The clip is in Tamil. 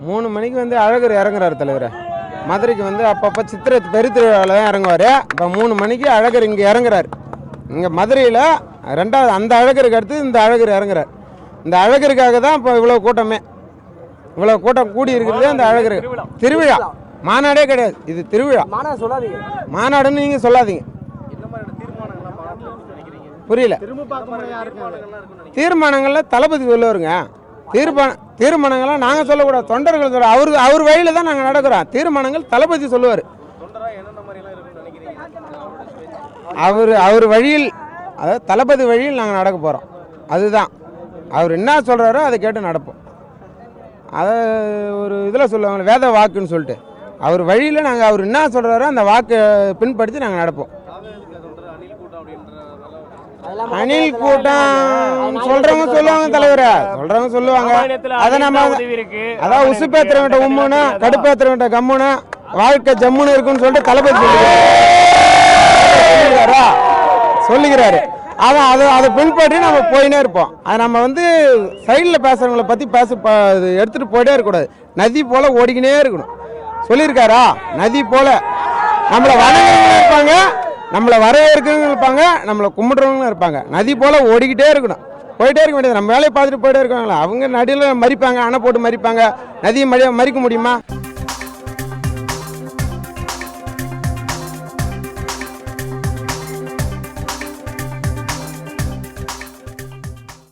3 மணிக்கு வந்து அழகர் இறங்குறாரு தலைவர். மதுரைக்கு வந்து அப்பப்போ சித்திரை பெருத்திருவிழாவில் தான் இறங்குவார். இப்போ 3 மணிக்கு அழகர் இங்கே இறங்குறாரு. இங்கே மதுரையில் 2வது அந்த அழகருக்கு அடுத்து இந்த அழகர் இறங்குறார். இந்த அழகருக்காக தான் இப்போ இவ்வளோ கூட்டமே, இவ்வளோ கூட்டம் கூடி இருக்கிறது. அந்த அழகர் திருவிழா, மாநாடே கிடையாது, இது திருவிழா. மாநாடுன்னு நீங்கள் சொல்லாதீங்க. புரியல. தீர்மானங்கள்லாம் தளபதி சொல்லுவாருங்க. தீர்மானங்கள்லாம் நாங்கள் சொல்லக்கூடாது, தொண்டர்கள் சொல்ல. அவர் வழியில் தான் நாங்கள் நடக்கிறோம். தீர்மானங்கள் தளபதி சொல்லுவார். அவர் வழியில், அதாவது தளபதி வழியில் நாங்கள் நடக்க போகிறோம். அதுதான் அவர் என்ன சொல்கிறாரோ அதை கேட்டு நடப்போம். அதை ஒரு இதில் சொல்லுவாங்க வேத வாக்குன்னு சொல்லிட்டு, அவர் வழியில் நாங்கள் அவர் என்ன சொல்கிறாரோ அந்த வாக்கை பின்படுத்தி நாங்கள் நடப்போம். அணில் கூட்டம் சொல்றவங்க சொல்லுவாங்க தலைவரை, சொல்றவங்க சொல்லுவாங்க. அதை நம்ம அதான் உசுப்பேத்திரங்கிட்ட உம்முன்னு கடுப்பேத்திரங்கிட்ட கம்முன்னு வாழ்க்கை ஜம்முன்னு இருக்குன்னு சொல்லிட்டு தளபதி சொல்லுகிறாரு. அதை பின்பற்றி நம்ம போயினே இருப்போம். அதை நம்ம வந்து சைடில் பேசுறவங்களை பற்றி எடுத்துட்டு போயிட்டே இருக்கக்கூடாது. நதி போல ஓடிக்கினே இருக்கணும். சொல்லியிருக்காரா, நதி போல நம்மளை வணங்குறவங்க இருப்பாங்க, நம்மளை வரவேற்கிறவங்க இருப்பாங்க, நம்மளை கும்பிடுறவங்களும் இருப்பாங்க. நதி போல ஓடிக்கிட்டே இருக்கணும், போயிட்டே இருக்க வேண்டியது. நம்ம வேலையை பார்த்துட்டு போயிட்டே இருக்காங்களா, அவங்க நடியில் மறிப்பாங்க, அணை போட்டு மறிப்பாங்க. நதியை மறிக்க முடியுமா?